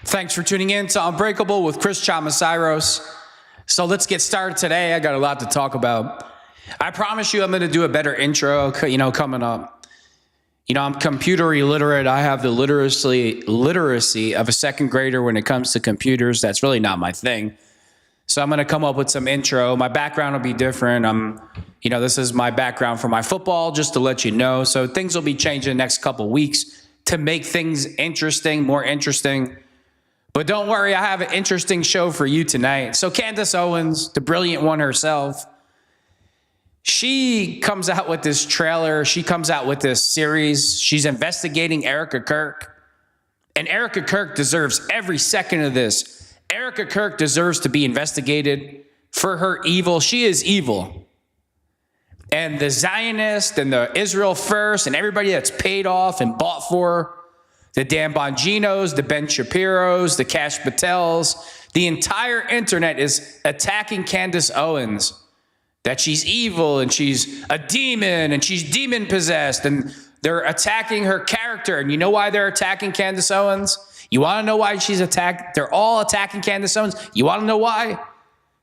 Thanks for tuning in to Unbreakable with Chris Chamasiros. So let's get started today. I got a lot to talk about. I promise you I'm going to do a better intro, coming up. I'm computer illiterate. I have the literacy of a second grader when it comes to computers. That's really not my thing. So I'm going to come up with some intro. My background will be different. This is my background for my football, just to let you know. So things will be changing the next couple weeks to make things interesting, more interesting. But don't worry, I have an interesting show for you tonight. So Candace Owens, the brilliant one herself, she comes out with this trailer. She comes out with this series. She's investigating Erica Kirk. And Erica Kirk deserves every second of this. Erica Kirk deserves to be investigated for her evil. She is evil. And the Zionist and the Israel First and everybody that's paid off and bought for, the damn BONGINOs, the Ben Shapiros, the Cash Patels, the entire internet is attacking Candace Owens, that she's evil and she's a demon and she's demon possessed, and they're attacking her character. And you know why they're attacking Candace Owens? You want to know why she's attacked? They're all attacking Candace Owens. You want to know why?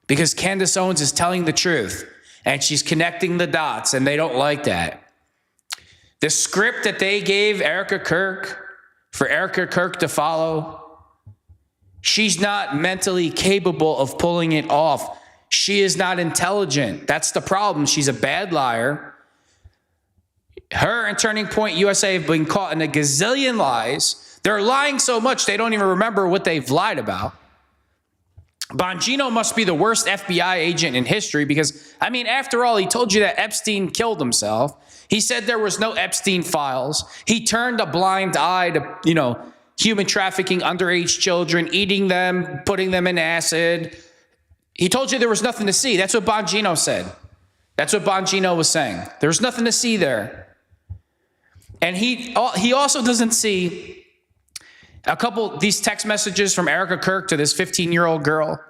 Because Candace Owens is telling the truth and she's connecting the dots, and they don't like that. The script that they gave Erica Kirk, for Erica Kirk to follow, she's not mentally capable of pulling it off. She is not intelligent. That's the problem. She's a bad liar. Her and Turning Point USA have been caught in a gazillion lies. They're lying so much they don't even remember what they've lied about. Bongino must be the worst FBI agent in history because, after all, he told you that Epstein killed himself. He said there was no Epstein files. He turned a blind eye to, human trafficking underage children, eating them, putting them in acid. He told you there was nothing to see. That's what Bongino said. That's what Bongino was saying. There's nothing to see there. And he also doesn't see these text messages from Erica Kirk to this 15-year-old girl.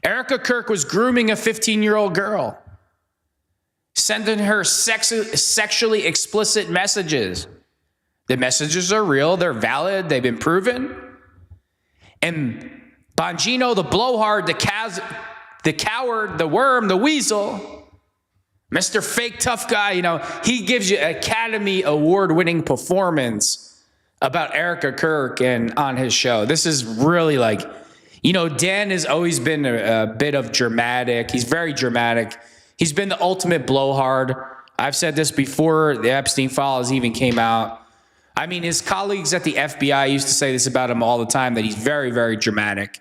Erica Kirk was grooming a 15-year-old girl, sending her sexually explicit messages. The messages are real. They're valid. They've been proven. And Bongino, the blowhard, the coward, the worm, the weasel, Mr. Fake Tough Guy, he gives you Academy Award-winning performance about Erica Kirk and on his show. This is really Dan has always been a bit of dramatic. He's very dramatic. He's been the ultimate blowhard. I've said this before the Epstein files even came out. His colleagues at the FBI used to say this about him all the time, that he's very, very dramatic.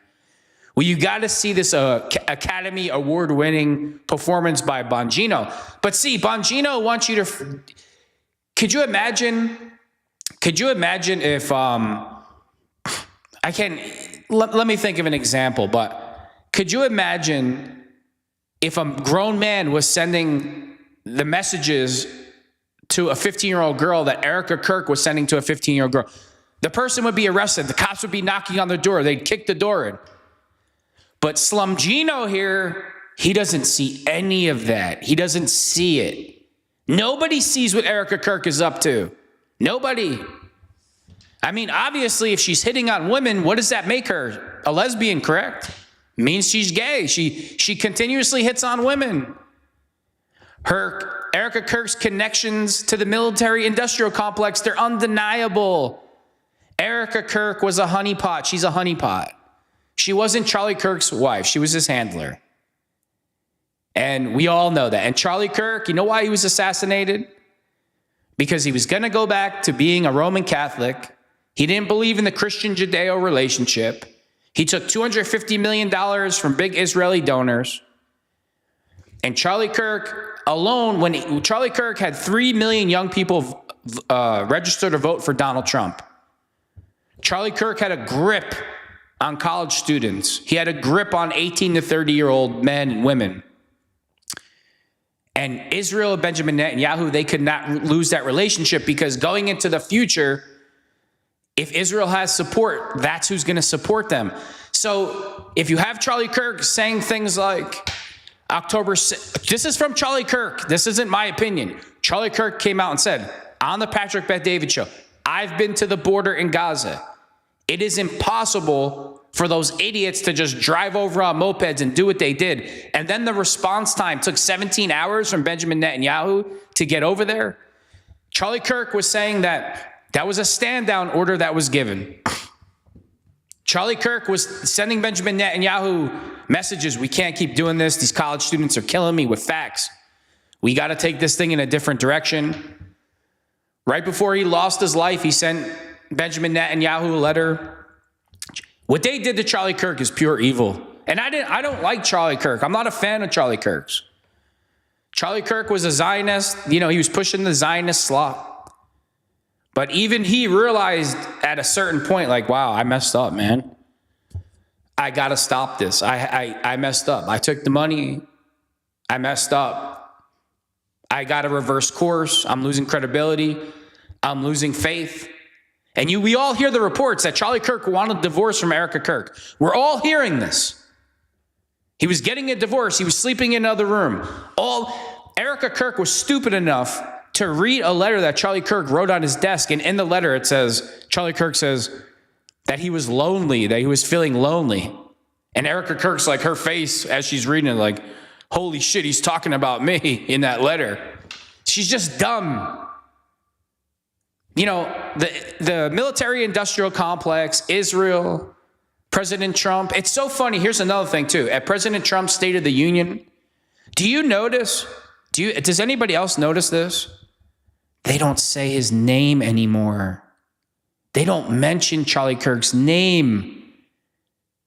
Well, you got to see this Academy Award-winning performance by Bongino. But see, Bongino wants you to... Could you imagine if let me think of an example, but could you imagine if a grown man was sending the messages to a 15-year-old girl that Erica Kirk was sending to a 15-year-old girl? The person would be arrested. The cops would be knocking on the door. They'd kick the door in. But Slumgino here, he doesn't see any of that. He doesn't see it. Nobody sees what Erica Kirk is up to. Nobody. Obviously, if she's hitting on women, what does that make her? A lesbian, correct? Means she's gay. She continuously hits on women. Erica Kirk's connections to the military-industrial complex, they're undeniable. Erica Kirk was a honeypot. She's a honeypot. She wasn't Charlie Kirk's wife. She was his handler. And we all know that. And Charlie Kirk, you know why he was assassinated? Because he was going to go back to being a Roman Catholic. He didn't believe in the Christian-Judeo relationship. He took $250 million from big Israeli donors. And Charlie Kirk alone, Charlie Kirk had 3 million young people register to vote for Donald Trump. Charlie Kirk had a grip on college students. He had a grip on 18 to 30-year-old men and women. And Israel and Benjamin Netanyahu, they could not lose that relationship, because going into the future, if Israel has support, that's who's going to support them. So if you have Charlie Kirk saying things like October 6th, this is from Charlie Kirk. This isn't my opinion. Charlie Kirk came out and said on the Patrick Bet-David show, I've been to the border in Gaza. It is impossible for those idiots to just drive over on mopeds and do what they did. And then the response time took 17 hours from Benjamin Netanyahu to get over there. Charlie Kirk was saying that that was a stand down order that was given. Charlie Kirk was sending Benjamin Netanyahu messages. We can't keep doing this. These college students are killing me with facts. We got to take this thing in a different direction. Right before he lost his life, he sent Benjamin Netanyahu a letter. What they did to Charlie Kirk is pure evil. And I don't like Charlie Kirk. I'm not a fan of Charlie Kirk's. Charlie Kirk was a Zionist. You know, he was pushing the Zionist slot. But even he realized at a certain point, like, wow, I messed up, man. I got to stop this. I messed up. I took the money. I messed up. I got to reverse course. I'm losing credibility. I'm losing faith. And we all hear the reports that Charlie Kirk wanted a divorce from Erica Kirk. We're all hearing this. He was getting a divorce. He was sleeping in another room. Erica Kirk was stupid enough to read a letter that Charlie Kirk wrote on his desk. And in the letter, it says, Charlie Kirk says that he was lonely, that he was feeling lonely. And Erica Kirk's like, her face as she's reading it, like, holy shit, he's talking about me in that letter. She's just dumb. You know, the military-industrial complex, Israel, President Trump. It's so funny. Here's another thing, too. At President Trump's State of the Union, do you notice, does anybody else notice this? They don't say his name anymore. They don't mention Charlie Kirk's name.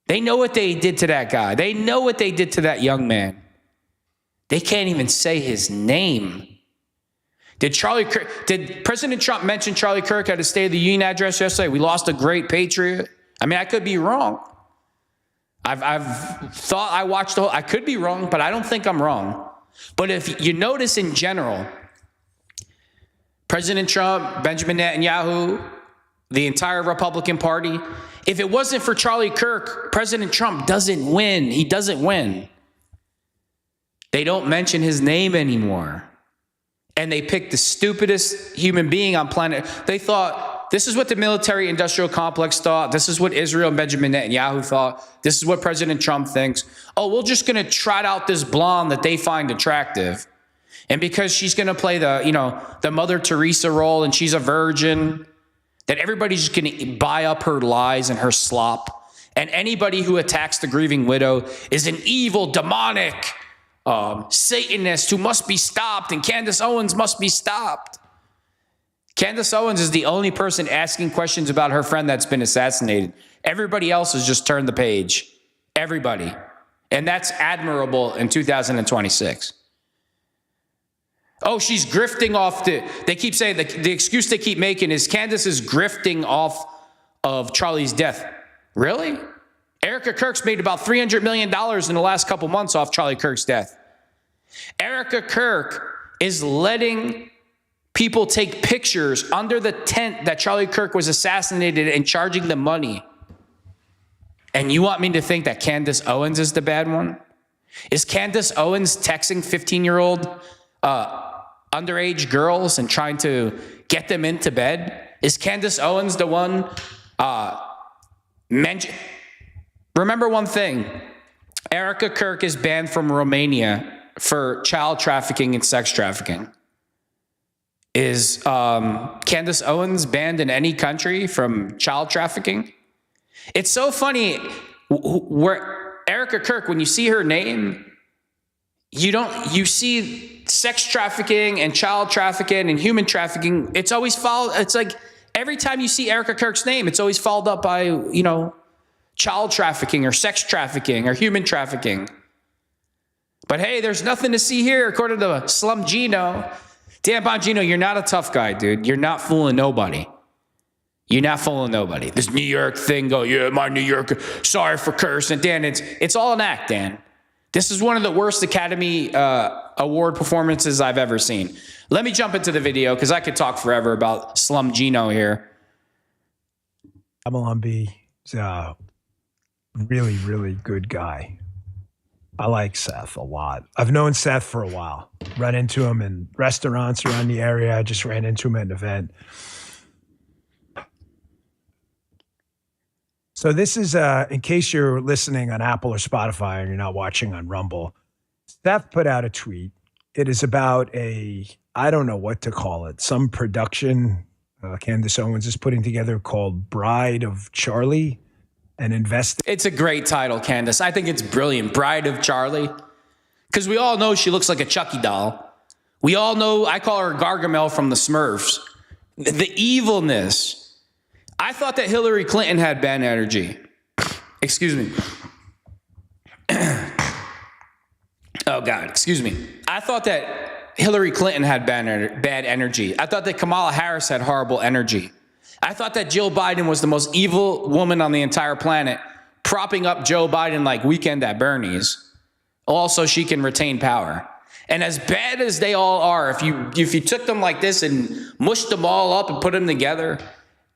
They know what they did to that guy. They know what they did to that young man. They can't even say his name. Did President Trump mention Charlie Kirk at his State of the Union address yesterday? We lost a great patriot. I mean, I could be wrong. I've thought I watched the whole, I could be wrong, but I don't think I'm wrong. But if you notice in general, President Trump, Benjamin Netanyahu, the entire Republican Party, if it wasn't for Charlie Kirk, President Trump doesn't win. He doesn't win. They don't mention his name anymore. And they picked the stupidest human being on planet. They thought, this is what the military-industrial complex thought. This is what Israel and Benjamin Netanyahu thought. This is what President Trump thinks. Oh, we're just going to trot out this blonde that they find attractive. And because she's going to play the Mother Teresa role and she's a virgin, that everybody's just going to buy up her lies and her slop. And anybody who attacks the grieving widow is an evil, demonic Satanist who must be stopped, and Candace Owens must be stopped. Candace Owens is the only person asking questions about her friend that's been assassinated. Everybody else has just turned the page. Everybody. And that's admirable in 2026. Oh, she's grifting off they keep saying the excuse they keep making is Candace is grifting off of Charlie's death. Really? Erica Kirk's made about $300 million in the last couple months off Charlie Kirk's death. Erica Kirk is letting people take pictures under the tent that Charlie Kirk was assassinated and charging them money. And you want me to think that Candace Owens is the bad one? Is Candace Owens texting 15-year-old underage girls and trying to get them into bed? Is Candace Owens the one Remember one thing. Erica Kirk is banned from Romania for child trafficking and sex trafficking. Is Candace Owens banned in any country from child trafficking? It's so funny where Erica Kirk, when you see her name, you see sex trafficking and child trafficking and human trafficking. It's always followed. It's like every time you see Erica Kirk's name, it's always followed up by, child trafficking or sex trafficking or human trafficking. But hey, there's nothing to see here, according to BONGINO. Damn, BONGINO, you're not a tough guy, dude. You're not fooling nobody. You're not fooling nobody. This New York thing, yeah, my New York, sorry for cursing. Dan, it's all an act, Dan. This is one of the worst Academy Award performances I've ever seen. Let me jump into the video, because I could talk forever about BONGINO here. Amalambi is really, really good guy. I like Seth a lot. I've known Seth for a while. Run into him in restaurants around the area. I just ran into him at an event. So this is, in case you're listening on Apple or Spotify and you're not watching on Rumble, Seth put out a tweet. It is about I don't know what to call it, some production Candace Owens is putting together called Bride of Charlie and It's a great title, Candace. I think it's brilliant. Bride of Charlie. Because we all know she looks like a Chucky doll. We all know, I call her Gargamel from the Smurfs. The evilness. I thought that Hillary Clinton had bad energy. Excuse me. Oh, God, excuse me. I thought that Hillary Clinton had bad energy. I thought that Kamala Harris had horrible energy. I thought that Jill Biden was the most evil woman on the entire planet, propping up Joe Biden like Weekend at Bernie's. Also, she can retain power. And as bad as they all are, if you took them like this and mushed them all up and put them together,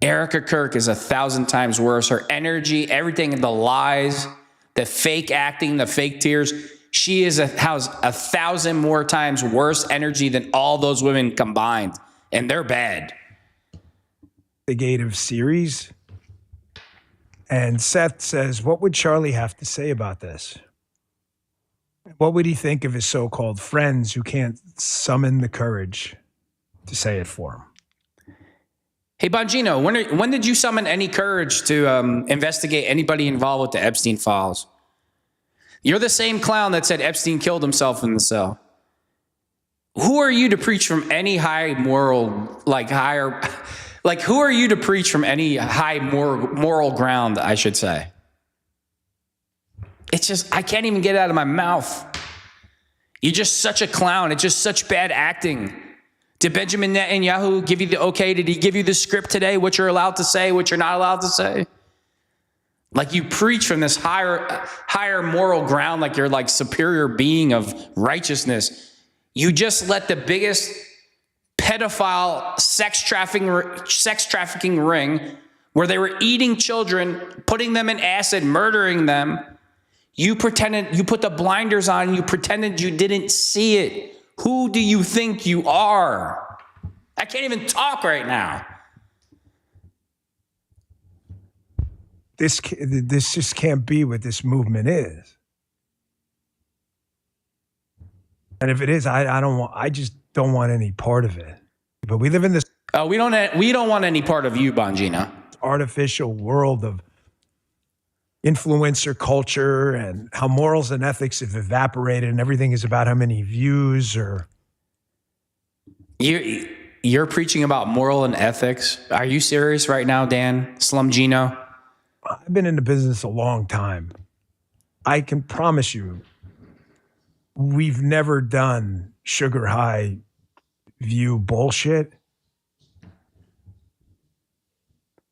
Erica Kirk is 1,000 times worse. Her energy, everything, the lies, the fake acting, the fake tears, she has 1,000 more times worse energy than all those women combined. And they're bad. Investigative series. And Seth says, what would Charlie have to say about this? What would he think of his so-called friends who can't summon the courage to say it for him? Hey, Bongino, when did you summon any courage to investigate anybody involved with the Epstein files? You're the same clown that said Epstein killed himself in the cell. Who are you to preach from any high moral, who are you to preach from any high moral ground, I should say? It's just, I can't even get it out of my mouth. You're just such a clown. It's just such bad acting. Did Benjamin Netanyahu give you the okay? Did he give you the script today, what you're allowed to say, what you're not allowed to say? Like you preach from this higher moral ground, like you're like superior being of righteousness. You just let the biggest pedophile sex trafficking ring where they were eating children, putting them in acid, murdering them. You pretended, you put the blinders on, you pretended you didn't see it. Who do you think you are? I can't even talk right now. This just can't be what this movement is. And if it is, I just don't want any part of it. But we live in this we don't want any part of you, Bongino. Artificial world of influencer culture and how morals and ethics have evaporated and everything is about how many views or... You're preaching about moral and ethics. Are you serious right now, Dan? Slumgino? I've been in the business a long time. I can promise you, we've never done sugar high view bullshit.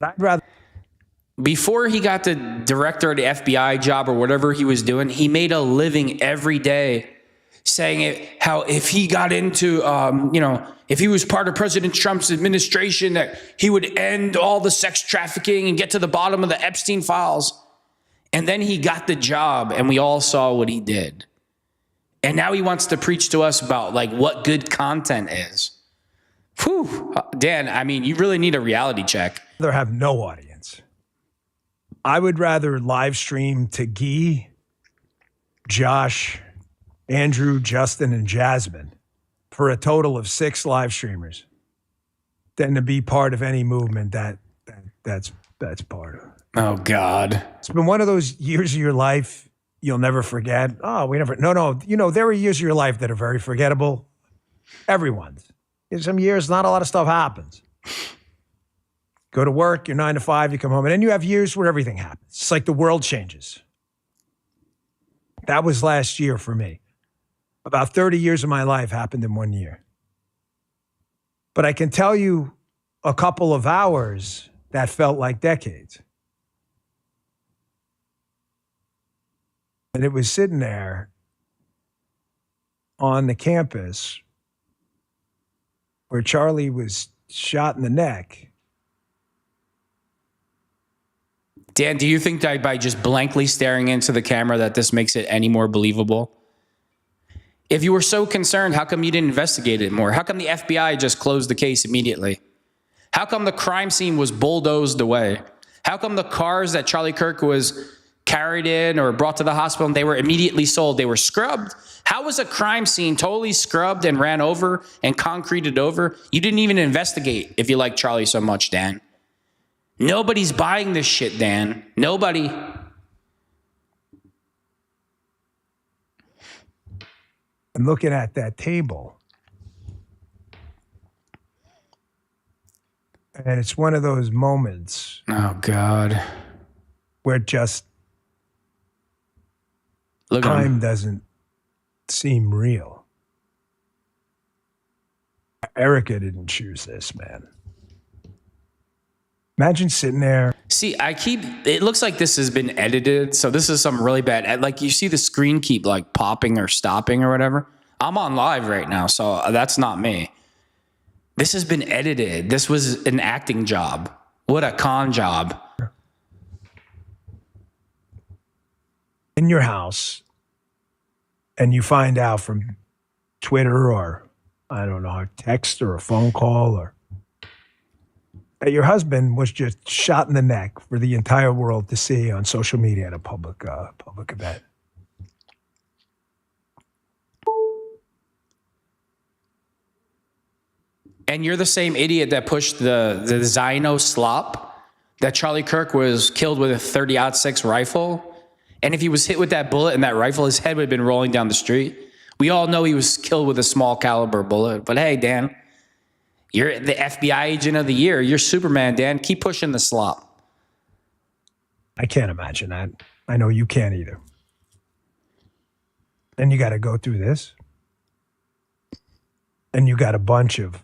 I'd rather... Before he got the director of the FBI job or whatever he was doing, he made a living every day saying how if he got into, if he was part of President Trump's administration, that he would end all the sex trafficking and get to the bottom of the Epstein files. And then he got the job and we all saw what he did. And now he wants to preach to us about like what good content is. Whew, Dan, I mean, you really need a reality check. I'd rather have no audience. I would rather live stream to Guy, Josh, Andrew, Justin, and Jasmine for a total of 6 live streamers than to be part of any movement that's part of. Oh, God. It's been one of those years of your life you'll never forget. Oh, no. There are years of your life that are very forgettable. Everyone's. In some years, not a lot of stuff happens. Go to work, you're 9 to 5, you come home, and then you have years where everything happens. It's like the world changes. That was last year for me. About 30 years of my life happened in 1 year. But I can tell you a couple of hours that felt like decades. And it was sitting there on the campus where Charlie was shot in the neck. Dan, do you think that by just blankly staring into the camera that this makes it any more believable? If you were so concerned, how come you didn't investigate it more? How come the FBI just closed the case immediately? How come the crime scene was bulldozed away? How come the cars that Charlie Kirk was carried in or brought to the hospital and they were immediately sold? They were scrubbed. How was a crime scene totally scrubbed and ran over and concreted over? You didn't even investigate if you like Charlie so much, Dan. Nobody's buying this shit, Dan. Nobody. And looking at that table, and it's one of those moments. Oh, God. Where just Look time doesn't seem real. Erica didn't choose this, man. Imagine sitting there. See, it looks like this has been edited. So this is some really bad, like you see the screen keep like popping or stopping or whatever. I'm on live right now, so that's not me. This has been edited. This was an acting job. What a con job. In your house, and you find out from Twitter or, I don't know, a text or a phone call or that your husband was just shot in the neck for the entire world to see on social media at a public event. And you're the same idiot that pushed the Zionist slop that Charlie Kirk was killed with a 30-06 rifle. And if he was hit with that bullet and that rifle, his head would have been rolling down the street. We all know he was killed with a small caliber bullet. But hey, Dan, you're the FBI agent of the year. You're Superman, Dan. Keep pushing the slop. I can't imagine that. I know you can't either. Then you got to go through this. And you got a bunch of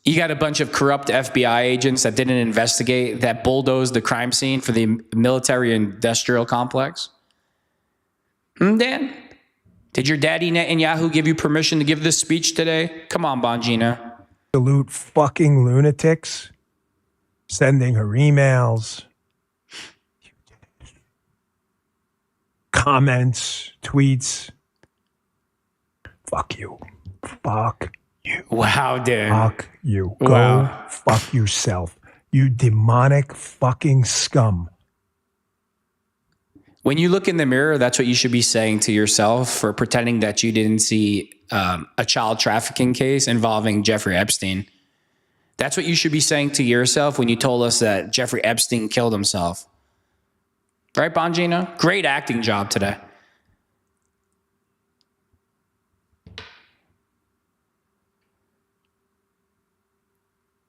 You got a bunch of corrupt FBI agents that didn't investigate, that bulldozed the crime scene for the military-industrial complex. Dan, did your daddy Netanyahu give you permission to give this speech today? Come on, Bongino. Absolute fucking lunatics sending her emails, comments, tweets. Fuck you. Fuck you. Wow, dude. Fuck you. Go Wow. fuck yourself. You demonic fucking scum. When you look in the mirror, that's what you should be saying to yourself for pretending that you didn't see a child trafficking case involving Jeffrey Epstein. That's what you should be saying to yourself when you told us that Jeffrey Epstein killed himself. Right, Bongino? Great acting job today.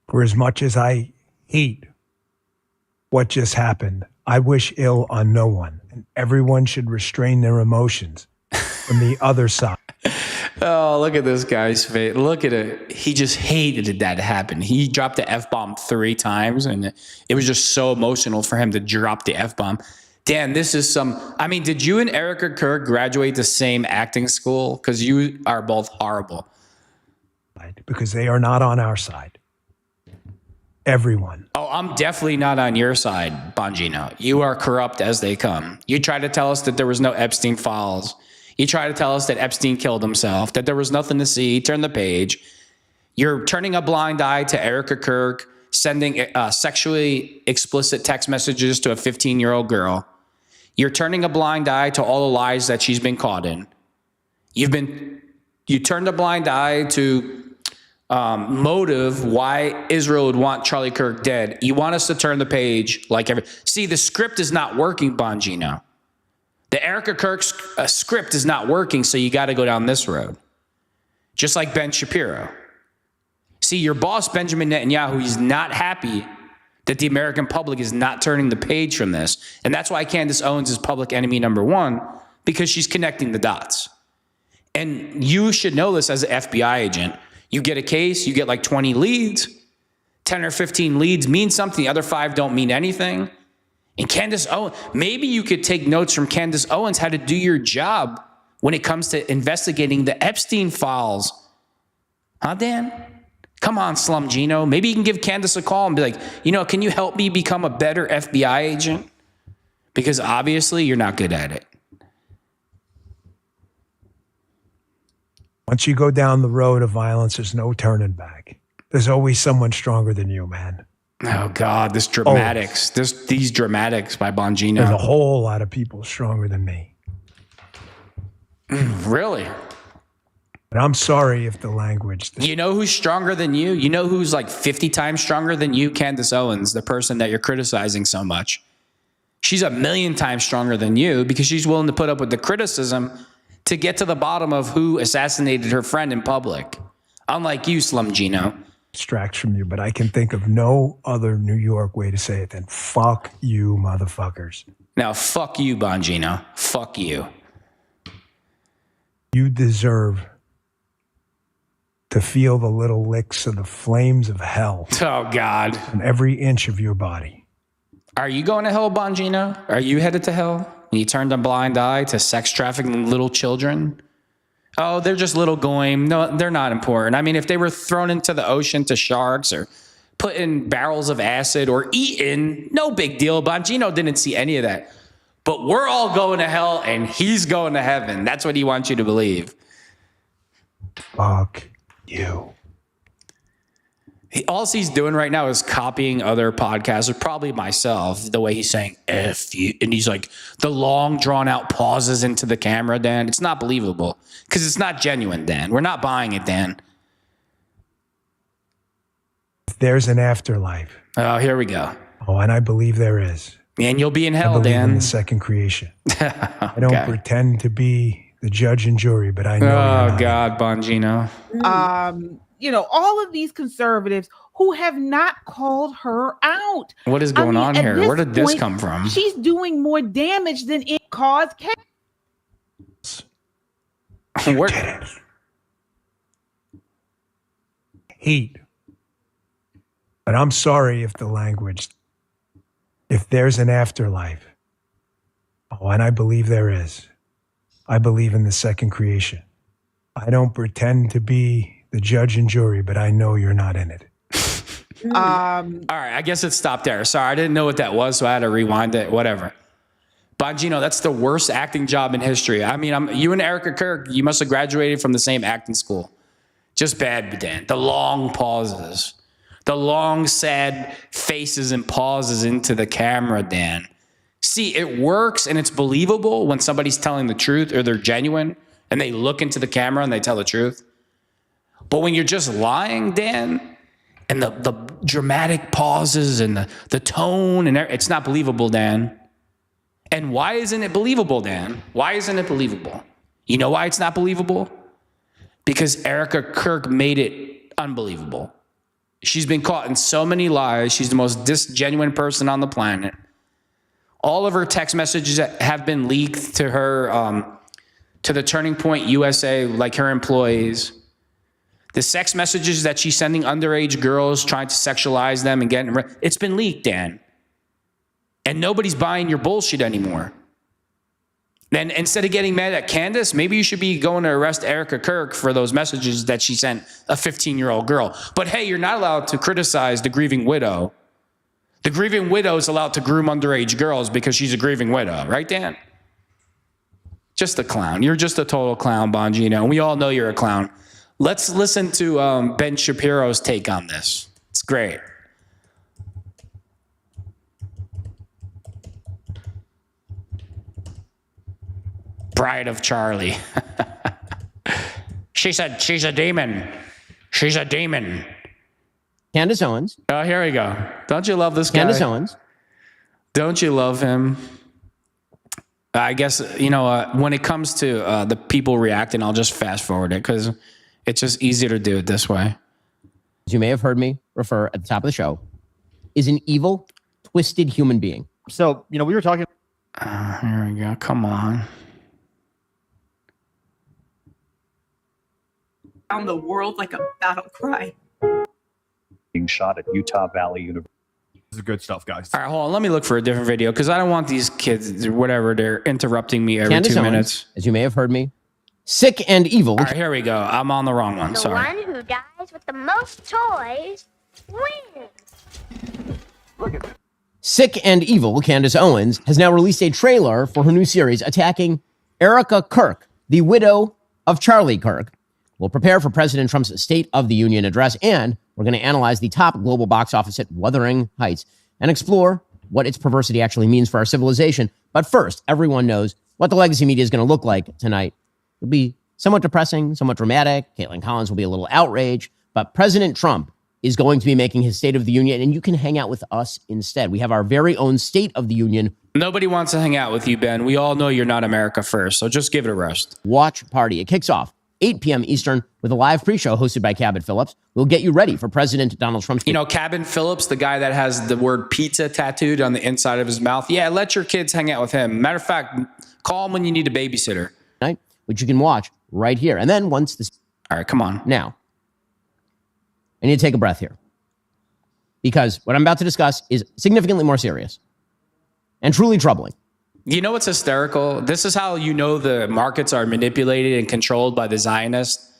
For as much as I hate what just happened, I wish ill on no one, and everyone should restrain their emotions from the other side. Oh, look at this guy's face. Look at it. He just hated that happen. He dropped the F-bomb 3 times, and it was just so emotional for him to drop the F-bomb. Dan, this is I mean, did you and Erica Kirk graduate the same acting school? Because you are both horrible. Because they are not on our side. Everyone. Oh, I'm definitely not on your side, Bongino. You are corrupt as they come. You try to tell us that there was no Epstein files. You try to tell us that Epstein killed himself, that there was nothing to see. Turn the page. You're turning a blind eye to Erica Kirk, sending sexually explicit text messages to a 15-year-old girl. You're turning a blind eye to all the lies that she's been caught in. You turned a blind eye to motive why Israel would want Charlie Kirk dead. You want us to turn the page like see, the script is not working, Bongino. The Erica Kirk script is not working, so you got to go down this road. Just like Ben Shapiro. See, your boss, Benjamin Netanyahu, he's not happy that the American public is not turning the page from this. And that's why Candace Owens is public enemy #1, because she's connecting the dots. And you should know this as an FBI agent. You get a case, you get like 20 leads. 10 or 15 leads mean something. The other 5 don't mean anything. And Candace Owens, maybe you could take notes from Candace Owens how to do your job when it comes to investigating the Epstein files. Huh, Dan? Come on, Slum Gino. Maybe you can give Candace a call and be like, can you help me become a better FBI agent? Because obviously you're not good at it. Once you go down the road of violence, there's no turning back. There's always someone stronger than you, man. Oh God, these dramatics by There's a Bongino. whole lot of people stronger than me. Really? And I'm sorry if the language. You know who's stronger than you? You know who's like 50 times stronger than you? Candace Owens, the person that you're criticizing so much. She's 1,000,000 times stronger than you because she's willing to put up with the criticism to get to the bottom of who assassinated her friend in public. Unlike you, Slum Gino. Distracts from you, but I can think of no other New York way to say it than fuck you, motherfuckers. Now, fuck you, Bongino. Fuck you. You deserve to feel the little licks of the flames of hell Oh, God. on every inch of your body. Are you going to hell, Bongino? Are you headed to hell? You turned a blind eye to sex trafficking little children? Oh, they're just little goyim. No, they're not important. I mean, if they were thrown into the ocean to sharks or put in barrels of acid or eaten, no big deal. Bongino didn't see any of that. But we're all going to hell and he's going to heaven. That's what he wants you to believe. Fuck you. All he's doing right now is copying other podcasters, probably myself, the way he's saying F you. And he's like, the long drawn out pauses into the camera, Dan. It's not believable because it's not genuine, Dan. We're not buying it, Dan. There's an afterlife. Oh, here we go. Oh, and I believe there is. And you'll be in I hell, believe in Dan. the second creation. I don't pretend to be the judge and jury, but I know. Oh, God, Bongino. You know, all of these conservatives who have not called her out. What is going on here? Where did this come from? She's doing more damage than it caused. Hate. But I'm sorry if the language, if there's an afterlife. Oh, and I believe there is. I believe in the second creation. I don't pretend to be the judge and jury, but I know you're not in it. All right, I guess it stopped there. Sorry, I didn't know what that was, so I had to rewind it. Whatever. Bongino, that's the worst acting job in history. I mean, you and Erica Kirk, you must have graduated from the same acting school. Just bad, Dan. The long pauses. The long, sad faces and pauses into the camera, Dan. See, it works and it's believable when somebody's telling the truth or they're genuine and they look into the camera and they tell the truth. But when you're just lying, Dan, and the dramatic pauses and the tone, and it's not believable, Dan. And why isn't it believable, Dan? Why isn't it believable? You know why it's not believable? Because Erica Kirk made it unbelievable. She's been caught in so many lies. She's the most disgenuine person on the planet. All of her text messages have been leaked to her, to the Turning Point USA, like her employees. The sex messages that she's sending underage girls, trying to sexualize them and getting, it's been leaked, Dan. And nobody's buying your bullshit anymore. Then instead of getting mad at Candace, maybe you should be going to arrest Erica Kirk for those messages that she sent a 15-year-old girl. But hey, you're not allowed to criticize the grieving widow. The grieving widow is allowed to groom underage girls because she's a grieving widow, right, Dan? Just a clown. You're just a total clown, Bongino. And we all know you're a clown. Let's listen to Ben Shapiro's take on this. It's great. Bride of Charlie. She's a demon. She's a demon. Candace Owens. Oh, here we go. Don't you love this guy? Candace Owens. Don't you love him? I guess, you know, when it comes to the people reacting, I'll just fast forward it because it's just easier to do it this way. As you may have heard me refer at the top of the show, is an evil, twisted human being. So, you know, we were talking. Here we go. Come on. Around the world like a battle cry. Being shot at Utah Valley University. This is good stuff, guys. All right, hold on. Let me look for a different video because I don't want these kids, whatever, they're interrupting me every Candace 2 Owens, minutes. as you may have heard me, sick and evil. All right, here we go. I'm on the wrong one. The Sorry. one who dies with the most toys wins. Sick and evil Candace Owens has now released a trailer for her new series attacking Erica Kirk, the widow of Charlie Kirk. Will prepare for President Trump's State of the Union address and We're going to analyze the top global box office hit Wuthering Heights and explore what its perversity actually means for our civilization. But first, everyone knows what the legacy media is going to look like tonight. It'll be somewhat depressing, somewhat dramatic. Caitlin Collins will be a little outraged, but President Trump is going to be making his State of the Union, and you can hang out with us instead. We have our very own State of the Union. Nobody wants to hang out with you, Ben. We all know you're not America first, so just give it a rest. Watch party. It kicks off 8 p.m. Eastern with a live pre-show hosted by Cabot Phillips. We'll get you ready for President Donald Trump's... You know, Cabot Phillips, the guy that has the word pizza tattooed on the inside of his mouth. Yeah, let your kids hang out with him. Matter of fact, call him when you need a babysitter. Night, which you can watch right here. And then once this... All right, come on. Now, I need to take a breath here, because what I'm about to discuss is significantly more serious and truly troubling. You know what's hysterical? This is how you know the markets are manipulated and controlled by the Zionists.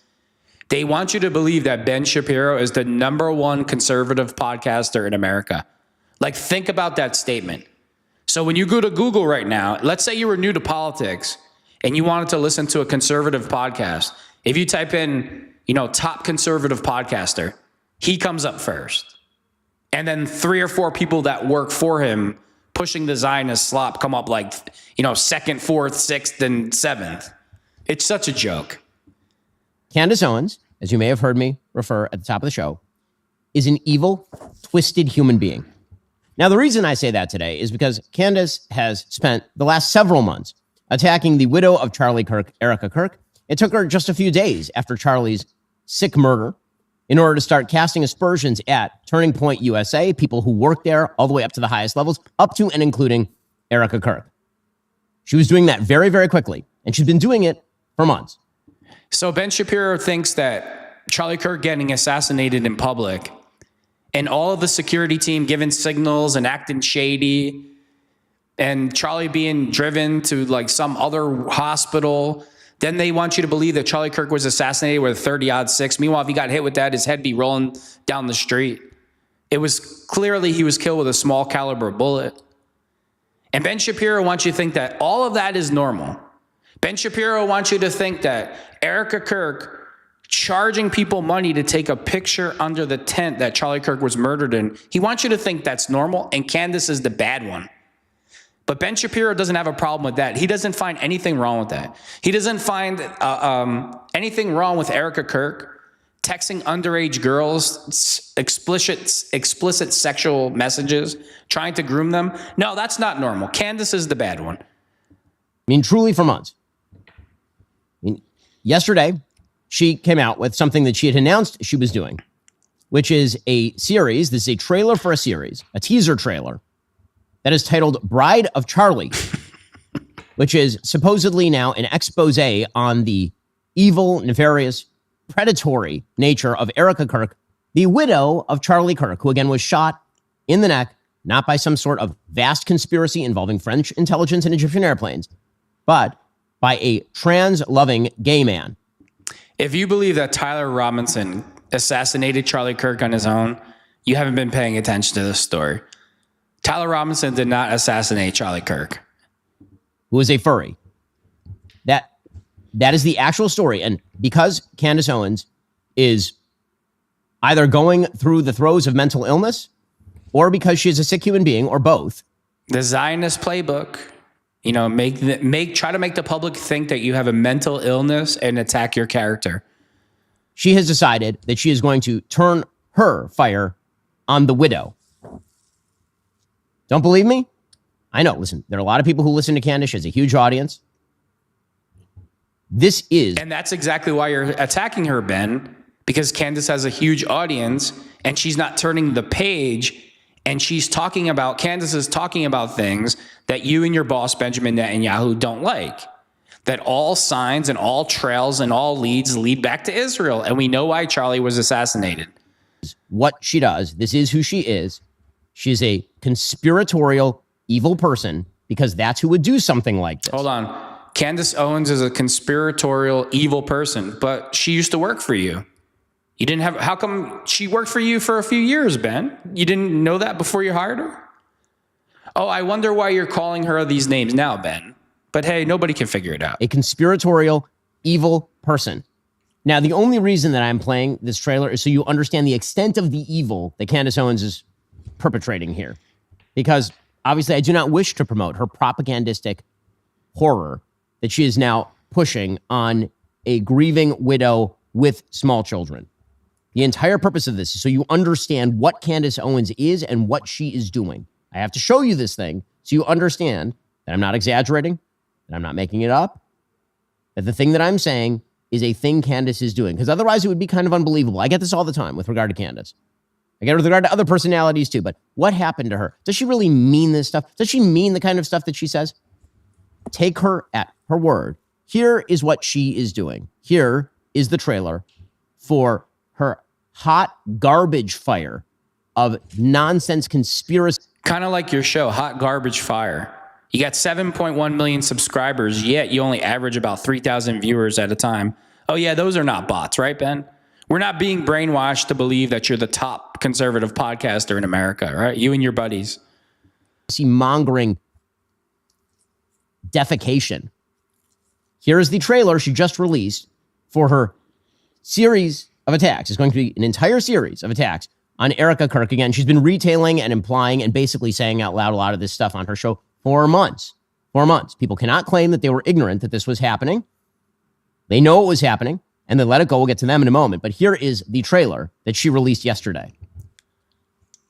They want you to believe that Ben Shapiro is the #1 conservative podcaster in America. Like, think about that statement. So when you go to Google right now, let's say you were new to politics and you wanted to listen to a conservative podcast. If you type in, top conservative podcaster, he comes up first. And then 3 or 4 people that work for him pushing the Zionist slop come up like, 2nd, 4th, 6th, and 7th. It's such a joke. Candace Owens, as you may have heard me refer at the top of the show, is an evil, twisted human being. Now, the reason I say that today is because Candace has spent the last several months attacking the widow of Charlie Kirk, Erica Kirk. It took her just a few days after Charlie's sick murder in order to start casting aspersions at Turning Point USA, people who work there all the way up to the highest levels, up to and including Erica Kirk. She was doing that very, very quickly, and she's been doing it for months. So Ben Shapiro thinks that Charlie Kirk getting assassinated in public and all of the security team giving signals and acting shady and Charlie being driven to like some other hospital, then they want you to believe that Charlie Kirk was assassinated with a 30-06. Meanwhile, if he got hit with that, his head be rolling down the street. It was clearly he was killed with a small caliber bullet. And Ben Shapiro wants you to think that all of that is normal. Ben Shapiro wants you to think that Erica Kirk charging people money to take a picture under the tent that Charlie Kirk was murdered in, he wants you to think that's normal, and Candace is the bad one. But Ben Shapiro doesn't have a problem with that. He doesn't find anything wrong with that. He doesn't find anything wrong with Erica Kirk texting underage girls explicit sexual messages, trying to groom them. No, that's not normal. Candace is the bad one. I mean, truly for months. Yesterday, she came out with something that she had announced she was doing, which is a series. This is a trailer for a series, a teaser trailer, that is titled Bride of Charlie, which is supposedly now an expose on the evil, nefarious, predatory nature of Erica Kirk, the widow of Charlie Kirk, who again was shot in the neck, not by some sort of vast conspiracy involving French intelligence and Egyptian airplanes, but by a trans-loving gay man. If you believe that Tyler Robinson assassinated Charlie Kirk on his own, you haven't been paying attention to this story. Tyler Robinson did not assassinate Charlie Kirk. Who is a furry. That is the actual story. And because Candace Owens is either going through the throes of mental illness or because she is a sick human being or both. The Zionist playbook, try to make the public think that you have a mental illness and attack your character. She has decided that she is going to turn her fire on the widow. Don't believe me? I know. Listen, there are a lot of people who listen to Candace. She has a huge audience. And that's exactly why you're attacking her, Ben, because Candace has a huge audience and she's not turning the page, and Candace is talking about things that you and your boss, Benjamin Netanyahu, don't like. That all signs and all trails and all leads lead back to Israel. And we know why Charlie was assassinated. What she does, this is who she is. She's a conspiratorial, evil person, because that's who would do something like this. Hold on. Candace Owens is a conspiratorial, evil person, but she used to work for you. You didn't have, how come she worked for you for a few years, Ben? You didn't know that before you hired her? Oh, I wonder why you're calling her these names now, Ben. But hey, nobody can figure it out. A conspiratorial, evil person. Now, the only reason that I'm playing this trailer is so you understand the extent of the evil that Candace Owens is perpetrating here. Because obviously I do not wish to promote her propagandistic horror that she is now pushing on a grieving widow with small children. The entire purpose of this is so you understand what Candace Owens is and what she is doing. I have to show you this thing so you understand that I'm not exaggerating, that I'm not making it up, that the thing that I'm saying is a thing Candace is doing. Because otherwise it would be kind of unbelievable. I get this all the time with regard to Candace. I get it with regard to other personalities too. But what happened to her? Does she really mean this stuff? Does she mean the kind of stuff that she says? Take her at her word. Here is what she is doing. Here is the trailer for her hot garbage fire of nonsense conspiracy. Kind of like your show, Hot Garbage Fire. You got 7.1 million subscribers, yet you only average about 3,000 viewers at a time. Oh yeah, those are not bots, right, Ben? We're not being brainwashed to believe that you're the top conservative podcaster in America, right? You and your buddies. Mongering defecation. Here is the trailer she just released for her series of attacks. It's going to be an entire series of attacks on Erica Kirk. Again, she's been retailing and implying and basically saying out loud a lot of this stuff on her show for months. 4 months. People cannot claim that they were ignorant that this was happening. They know it was happening, and they let it go. We'll get to them in a moment. But here is the trailer that she released yesterday.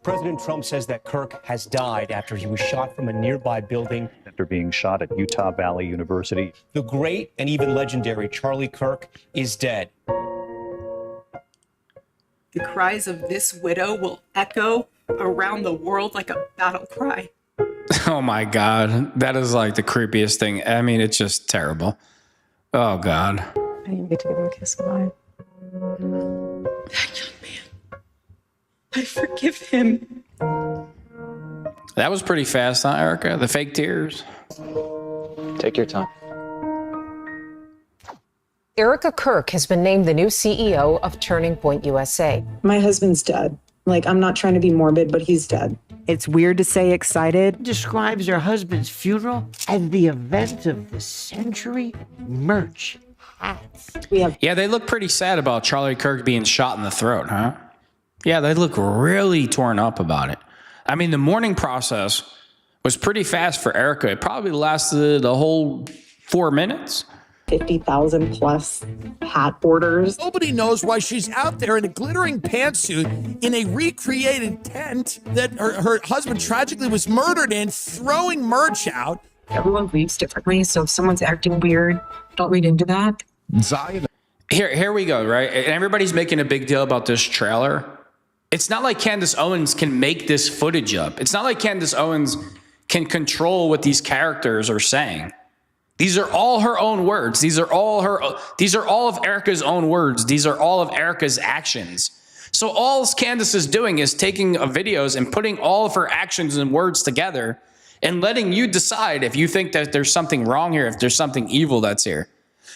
President Trump says that Kirk has died after he was shot from a nearby building. After being shot at Utah Valley University. The great and even legendary Charlie Kirk is dead. The cries of this widow will echo around the world like a battle cry. Oh my God. That is like the creepiest thing. I mean, it's just terrible. Oh God. I didn't get to give him a kiss goodbye. That young man. I forgive him. That was pretty fast, huh, Erica? The fake tears. Take your time. Erica Kirk has been named the new CEO of Turning Point USA. My husband's dead. Like, I'm not trying to be morbid, but he's dead. It's weird to say excited. Describes her husband's funeral as the event of the century. Merch, hats. Yeah, they look pretty sad about Charlie Kirk being shot in the throat, huh? Yeah, they look really torn up about it. I mean, the mourning process was pretty fast for Erica. It probably lasted a whole 4 minutes. 50,000 plus hat orders. Nobody knows why she's out there in a glittering pantsuit in a recreated tent that her husband tragically was murdered in, throwing merch out. Everyone grieves differently, so if someone's acting weird, don't read into that. Zionist. Here we go, right? And everybody's making a big deal about this trailer. It's not like Candace Owens can make this footage up. It's not like Candace Owens can control what these characters are saying. These are all her own words. These are all of Erica's own words. These are all of Erica's actions. So all Candace is doing is taking videos and putting all of her actions and words together and letting you decide if you think that there's something wrong here, if there's something evil that's here.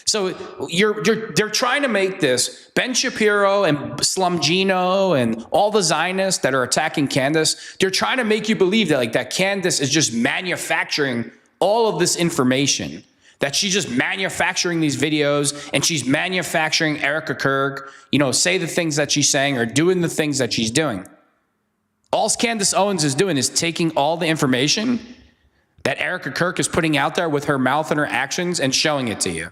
So they're trying to make this Ben Shapiro and BONGINO and all the Zionists that are attacking Candace. They're trying to make you believe that that Candace is just manufacturing all of this information, that she's just manufacturing these videos and she's manufacturing Erica Kirk, say the things that she's saying or doing the things that she's doing. All Candace Owens is doing is taking all the information that Erica Kirk is putting out there with her mouth and her actions and showing it to you.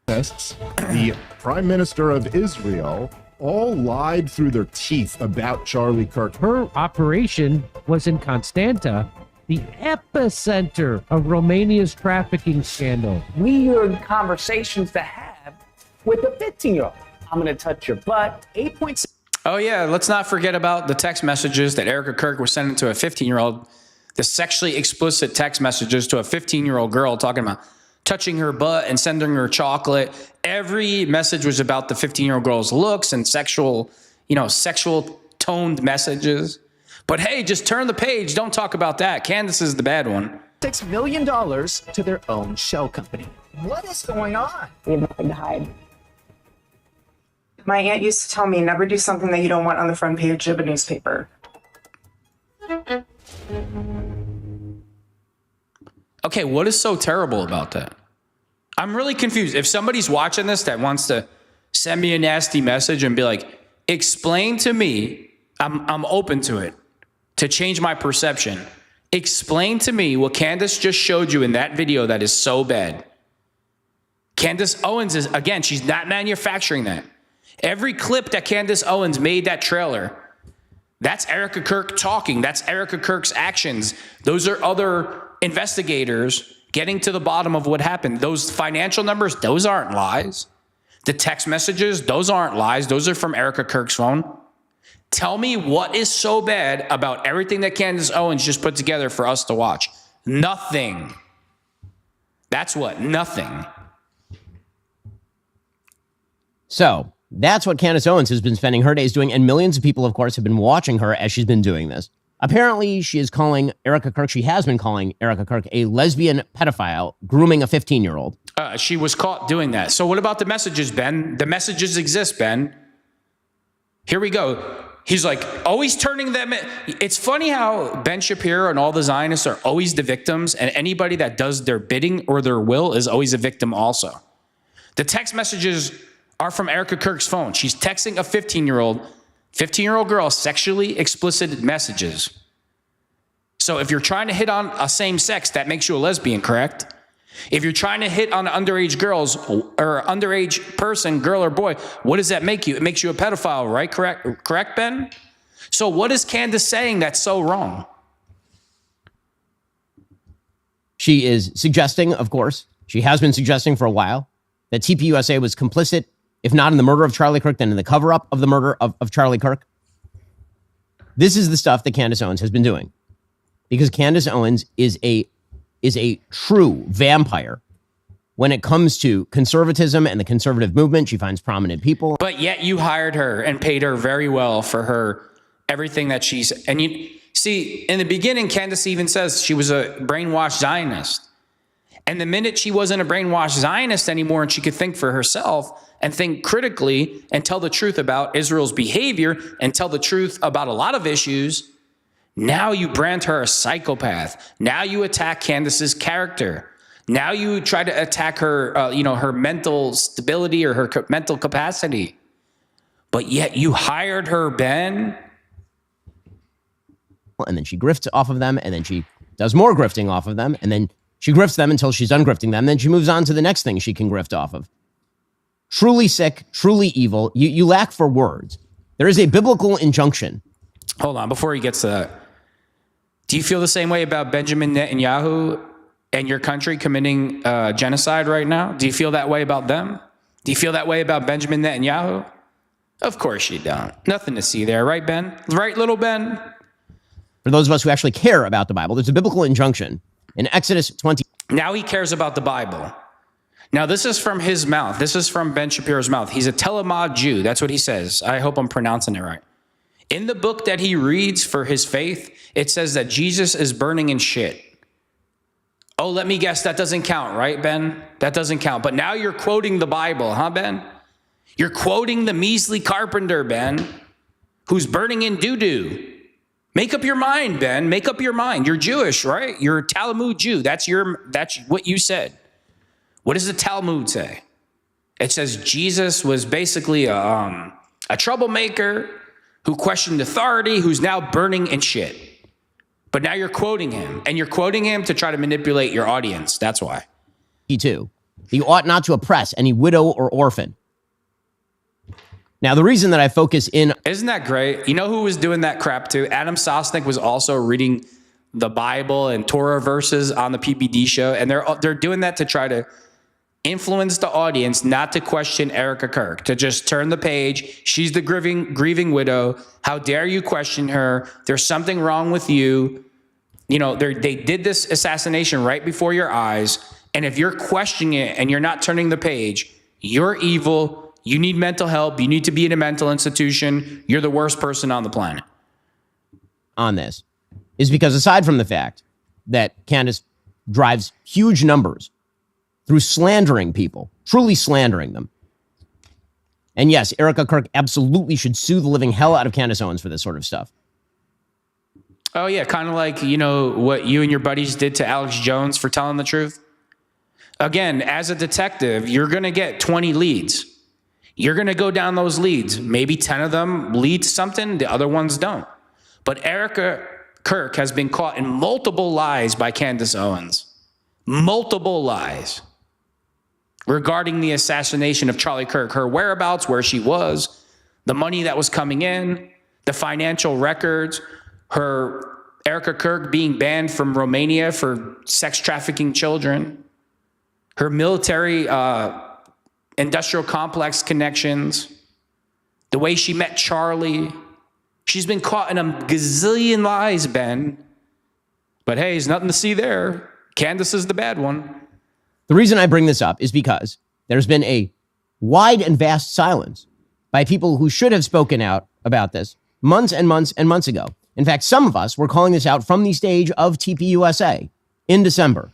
The Prime Minister of Israel all lied through their teeth about Charlie Kirk. Her operation was in Constanta, the epicenter of Romania's trafficking scandal. We are conversations to have with a 15-year-old. I'm going to touch your butt. 8.6. Oh, yeah. Let's not forget about the text messages that Erica Kirk was sending to a 15-year-old, the sexually explicit text messages to a 15-year-old girl talking about touching her butt and sending her chocolate. Every message was about the 15-year-old girl's looks and sexual toned messages. But hey, just turn the page. Don't talk about that. Candace is the bad one. $6 million to their own shell company. What is going on? We have nothing to hide. My aunt used to tell me, never do something that you don't want on the front page of a newspaper. Okay, what is so terrible about that? I'm really confused. If somebody's watching this that wants to send me a nasty message and be like, explain to me, I'm open to it, to change my perception. Explain to me what Candace just showed you in that video that is so bad. Candace Owens is, again, she's not manufacturing that. Every clip that Candace Owens made, that trailer, that's Erica Kirk talking. That's Erica Kirk's actions. Those are other investigators getting to the bottom of what happened. Those financial numbers, those aren't lies. The text messages, those aren't lies. Those are from Erica Kirk's phone. Tell me what is so bad about everything that Candace Owens just put together for us to watch. Nothing. That's what, nothing. So that's what Candace Owens has been spending her days doing, and millions of people, of course, have been watching her as she's been doing this. Apparently, she has been calling Erica Kirk a lesbian pedophile, grooming a 15-year-old. She was caught doing that. So what about the messages, Ben? The messages exist, Ben. Here we go. He's like, always turning them in. It's funny how Ben Shapiro and all the Zionists are always the victims, and anybody that does their bidding or their will is always a victim also. The text messages are from Erica Kirk's phone. She's texting a 15-year-old girl sexually explicit messages. So if you're trying to hit on a same sex, that makes you a lesbian, correct? If you're trying to hit on underage girls or underage person, girl or boy, what does that make you? It makes you a pedophile, right? Correct, Ben? So what is Candace saying that's so wrong? She is suggesting, of course, she has been suggesting for a while, that TPUSA was complicit, if not in the murder of Charlie Kirk, then in the cover-up of the murder of Charlie Kirk. This is the stuff that Candace Owens has been doing. Because Candace Owens is a true vampire when it comes to conservatism and the conservative movement. She finds prominent people. But yet you hired her and paid her very well for her, everything that she's, and you see, in the beginning, Candace even says she was a brainwashed Zionist. And the minute she wasn't a brainwashed Zionist anymore and she could think for herself and think critically and tell the truth about Israel's behavior and tell the truth about a lot of issues, now you brand her a psychopath. Now you attack Candace's character. Now you try to attack her, her mental stability or her mental capacity. But yet you hired her, Ben. And then she grifts off of them, and then she does more grifting off of them, and then she grifts them until she's done grifting them. Then she moves on to the next thing she can grift off of. Truly sick, truly evil. You lack for words. There is a biblical injunction. Hold on, before he gets to that. Do you feel the same way about Benjamin Netanyahu and your country committing genocide right now? Do you feel that way about them? Do you feel that way about Benjamin Netanyahu? Of course you don't. Nothing to see there, right, Ben? Right, little Ben? For those of us who actually care about the Bible, there's a biblical injunction in Exodus 20. Now he cares about the Bible. Now this is from his mouth. This is from Ben Shapiro's mouth. He's a Telemad Jew. That's what he says. I hope I'm pronouncing it right. In the book that he reads for his faith, it says that Jesus is burning in shit. Oh, let me guess, that doesn't count, right, Ben? That doesn't count. But now you're quoting the Bible, huh, Ben? You're quoting the measly carpenter, Ben, who's burning in doo-doo. Make up your mind, Ben. Make up your mind. You're Jewish, right? You're a Talmud Jew. That's what you said. What does the Talmud say? It says Jesus was basically a troublemaker who questioned authority, who's now burning in shit. But now you're quoting him, and you're quoting him to try to manipulate your audience. That's why. He too. He ought not to oppress any widow or orphan. Now, the reason that I focus in... Isn't that great? You know who was doing that crap too? Adam Sosnick was also reading the Bible and Torah verses on the PBD show, and they're doing that to try to influence the audience not to question Erica Kirk, to just turn the page. She's the grieving widow. How dare you question her? There's something wrong with you. You know, they did this assassination right before your eyes, and if you're questioning it and you're not turning the page, you're evil. You need mental help. You need to be in a mental institution. You're the worst person on the planet. On this is because aside from the fact that Candace drives huge numbers through slandering people, truly slandering them. And yes, Erica Kirk absolutely should sue the living hell out of Candace Owens for this sort of stuff. Oh yeah, kind of like, you know, what you and your buddies did to Alex Jones for telling the truth. Again, as a detective, you're going to get 20 leads. You're going to go down those leads. Maybe 10 of them lead to something, the other ones don't. But Erica Kirk has been caught in multiple lies by Candace Owens. Multiple lies regarding the assassination of Charlie Kirk, her whereabouts, where she was, the money that was coming in, the financial records, Erica Kirk being banned from Romania for sex trafficking children, her military industrial complex connections, the way she met Charlie. She's been caught in a gazillion lies, Ben. But hey, there's nothing to see there. Candace is the bad one. The reason I bring this up is because there's been a wide and vast silence by people who should have spoken out about this months and months and months ago. In fact, some of us were calling this out from the stage of TPUSA in December.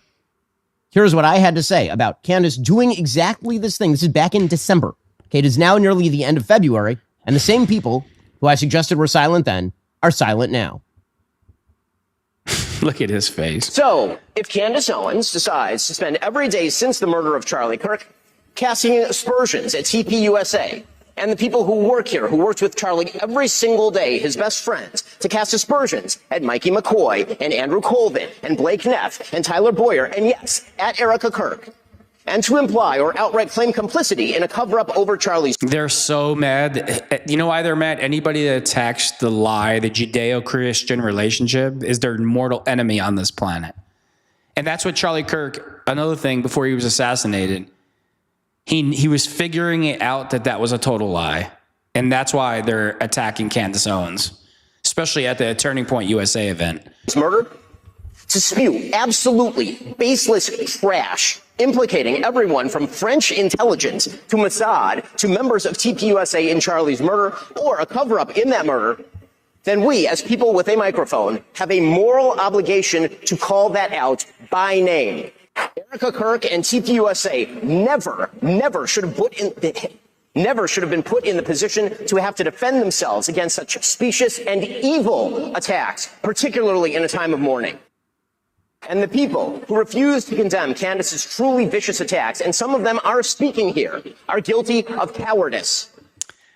Here's what I had to say about Candace doing exactly this thing. This is back in December. Okay, it is now nearly the end of February, and the same people who I suggested were silent then are silent now. Look at his face. So, if Candace Owens decides to spend every day since the murder of Charlie Kirk casting aspersions at TPUSA and the people who work here, who worked with Charlie every single day, his best friends, to cast aspersions at Mikey McCoy and Andrew Colvin and Blake Neff and Tyler Boyer, and yes, at Erica Kirk, and to imply or outright claim complicity in a cover-up over Charlie's... They're so mad. You know why they're mad? Anybody that attacks the lie, the Judeo-Christian relationship, is their mortal enemy on this planet. And that's what Charlie Kirk, another thing before he was assassinated, he was figuring it out that was a total lie. And that's why they're attacking Candace Owens, especially at the Turning Point USA event. Murder? To spew absolutely baseless trash implicating everyone from French intelligence to Mossad to members of TPUSA in Charlie's murder or a cover-up in that murder, then we, as people with a microphone, have a moral obligation to call that out by name. Erica Kirk and TPUSA never should have been put in the position to have to defend themselves against such specious and evil attacks, particularly in a time of mourning. And the people who refuse to condemn Candace's truly vicious attacks, and some of them are speaking here, are guilty of cowardice.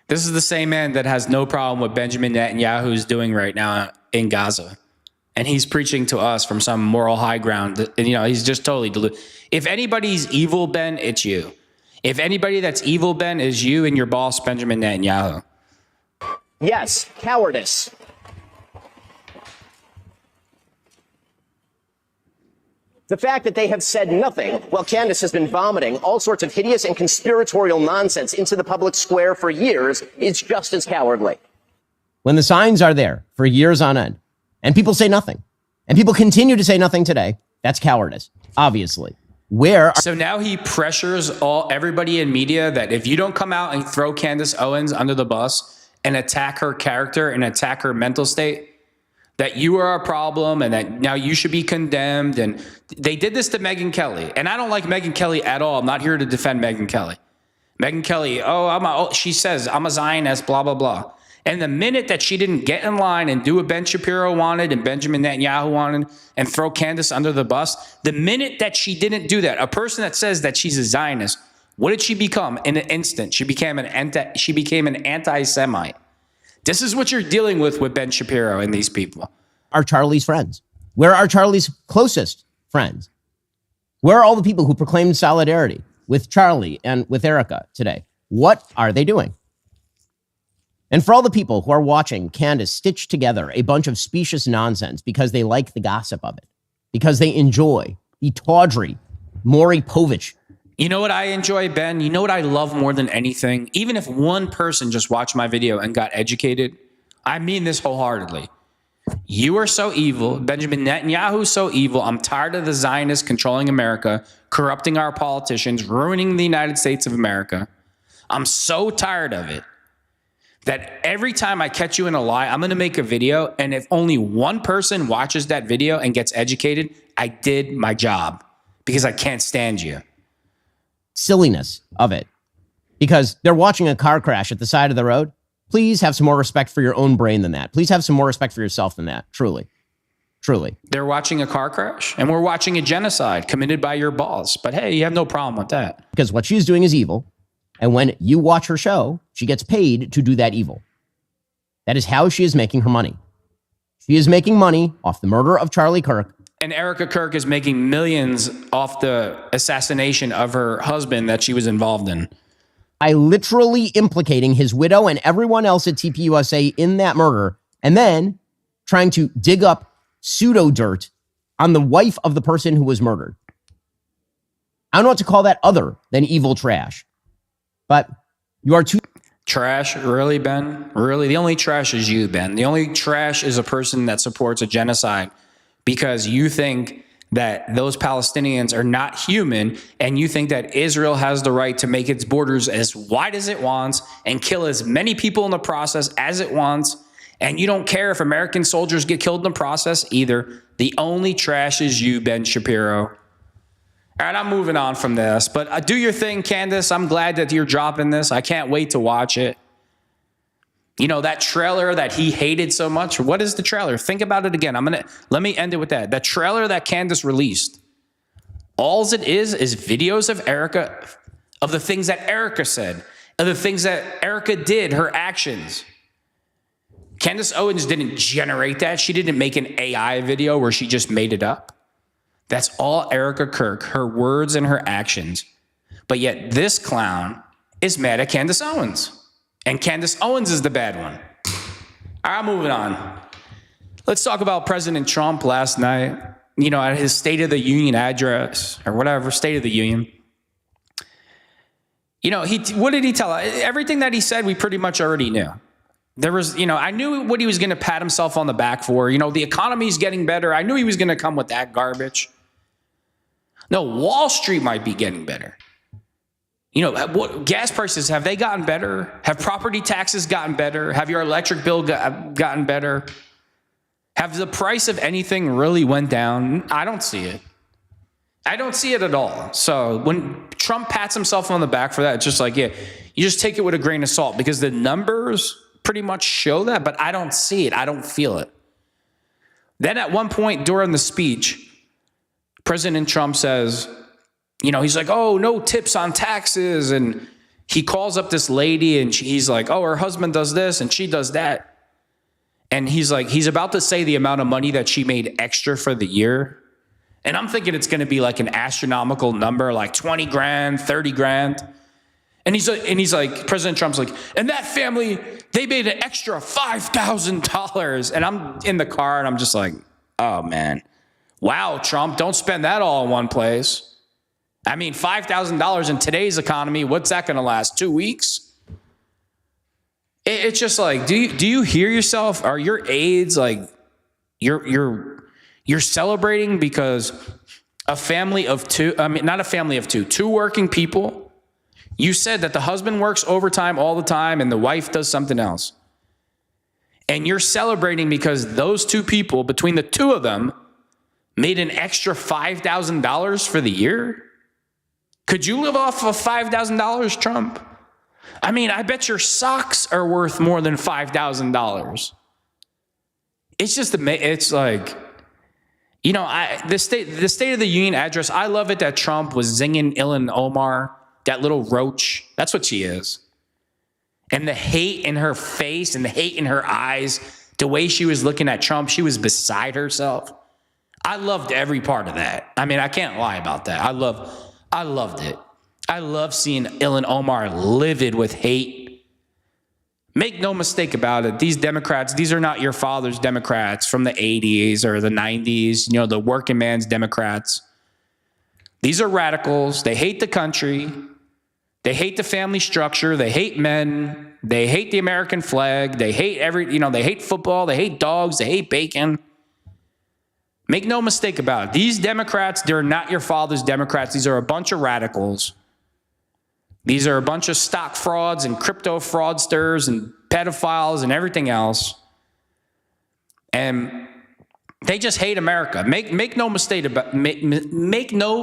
This is the same man that has no problem with Benjamin Netanyahu's doing right now in Gaza. And he's preaching to us from some moral high ground. And, he's just totally deluded. If anybody's evil, Ben, it's you. If anybody that's evil, Ben, is you and your boss, Benjamin Netanyahu. Yes, cowardice. The fact that they have said nothing while Candace has been vomiting all sorts of hideous and conspiratorial nonsense into the public square for years is just as cowardly. When the signs are there for years on end, and people say nothing, and people continue to say nothing today, that's cowardice, obviously. So now he pressures everybody in media that if you don't come out and throw Candace Owens under the bus and attack her character and attack her mental state, that you are a problem and that now you should be condemned. And they did this to Megyn Kelly. And I don't like Megyn Kelly at all. I'm not here to defend Megyn Kelly. Megyn Kelly, she says, I'm a Zionist, blah, blah, blah. And the minute that she didn't get in line and do what Ben Shapiro wanted and Benjamin Netanyahu wanted and throw Candace under the bus, the minute that she didn't do that, a person that says that she's a Zionist, what did she become in an instant? She became an anti-Semite. This is what you're dealing with Ben Shapiro and these people. Are Charlie's friends? Where are Charlie's closest friends? Where are all the people who proclaimed solidarity with Charlie and with Erica today? What are they doing? And for all the people who are watching Candace stitch together a bunch of specious nonsense because they like the gossip of it, because they enjoy the tawdry Maury Povich. You know what I enjoy, Ben? You know what I love more than anything? Even if one person just watched my video and got educated, I mean this wholeheartedly. You are so evil. Benjamin Netanyahu is so evil. I'm tired of the Zionists controlling America, corrupting our politicians, ruining the United States of America. I'm so tired of it that every time I catch you in a lie, I'm going to make a video. And if only one person watches that video and gets educated, I did my job because I can't stand you. Silliness of it, because they're watching a car crash at the side of the road. Please have some more respect for your own brain than that. Please have some more respect for yourself than that. Truly. They're watching a car crash and we're watching a genocide committed by your boss. But hey, you have no problem with that. Because what she's doing is evil. And when you watch her show, she gets paid to do that evil. That is how she is making her money. She is making money off the murder of Charlie Kirk. And Erica Kirk is making millions off the assassination of her husband that she was involved in. By literally implicating his widow and everyone else at TPUSA in that murder, and then trying to dig up pseudo dirt on the wife of the person who was murdered. I don't know what to call that other than evil trash. But you are too... Trash? Really, Ben? Really? The only trash is you, Ben. The only trash is a person that supports a genocide because you think that those Palestinians are not human and you think that Israel has the right to make its borders as wide as it wants and kill as many people in the process as it wants. And you don't care if American soldiers get killed in the process either. The only trash is you, Ben Shapiro. All right, I'm moving on from this, but do your thing, Candace. I'm glad that you're dropping this. I can't wait to watch it. You know, that trailer that he hated so much. What is the trailer? Think about it again. Let me end it with that. The trailer that Candace released. All it is videos of Erica, of the things that Erica said, of the things that Erica did, her actions. Candace Owens didn't generate that. She didn't make an AI video where she just made it up. That's all Erica Kirk, her words and her actions. But yet this clown is mad at Candace Owens. And Candace Owens is the bad one. All right, moving on. Let's talk about President Trump last night. You know, at his State of the Union address or whatever, State of the Union. You know, what did he tell us? Everything that he said, we pretty much already knew. There was, you know, I knew what he was going to pat himself on the back for. You know, the economy's getting better. I knew he was going to come with that garbage. No, Wall Street might be getting better. You know, what gas prices, have they gotten better? Have property taxes gotten better? Have your electric bill gotten better? Have the price of anything really went down? I don't see it. I don't see it at all. So when Trump pats himself on the back for that, it's just like, yeah, you just take it with a grain of salt because the numbers pretty much show that, but I don't see it. I don't feel it. Then at one point during the speech, President Trump says, you know, he's like, oh, no tips on taxes. And he calls up this lady and he's like, oh, her husband does this and she does that. And he's like, he's about to say the amount of money that she made extra for the year. And I'm thinking it's going to be like an astronomical number, like 20 grand, 30 grand. And he's like, President Trump's like, and that family, they made an extra $5,000. And I'm in the car and I'm just like, oh man. Wow, Trump, don't spend that all in one place. I mean, $5,000 in today's economy, what's that going to last? 2 weeks? It's just like, do you hear yourself? Are your aides like, you're celebrating because a family of two, I mean, not a family of two working people. You said that the husband works overtime all the time and the wife does something else. And you're celebrating because those two people, between the two of them, made an extra $5,000 for the year? Could you live off of $5,000, Trump? I mean, I bet your socks are worth more than $5,000. It's just, it's like, you know, the State of the Union address, I love it that Trump was zinging Ilhan Omar, that little roach. That's what she is. And the hate in her face and the hate in her eyes, the way she was looking at Trump, she was beside herself. I loved every part of that. I mean, I can't lie about that. I loved it. I love seeing Ilhan Omar livid with hate. Make no mistake about it. These Democrats, these are not your father's Democrats from the 80s or the 90s, you know, the working man's Democrats. These are radicals. They hate the country. They hate the family structure. They hate men. They hate the American flag. They hate they hate football. They hate dogs. They hate bacon. Make no mistake about it. These Democrats, they're not your father's Democrats. These are a bunch of radicals. These are a bunch of stock frauds and crypto fraudsters and pedophiles and everything else. And they just hate America. Make no mistake about make no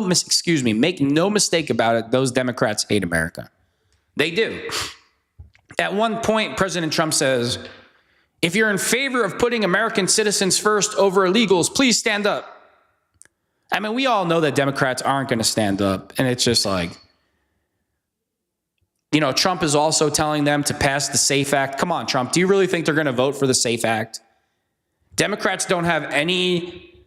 mistake about it. Those Democrats hate America. They do. At one point, President Trump says, if you're in favor of putting American citizens first over illegals, please stand up. I mean, we all know that Democrats aren't going to stand up. And it's just like, Trump is also telling them to pass the SAFE Act. Come on, Trump. Do you really think they're going to vote for the SAFE Act? Democrats don't have any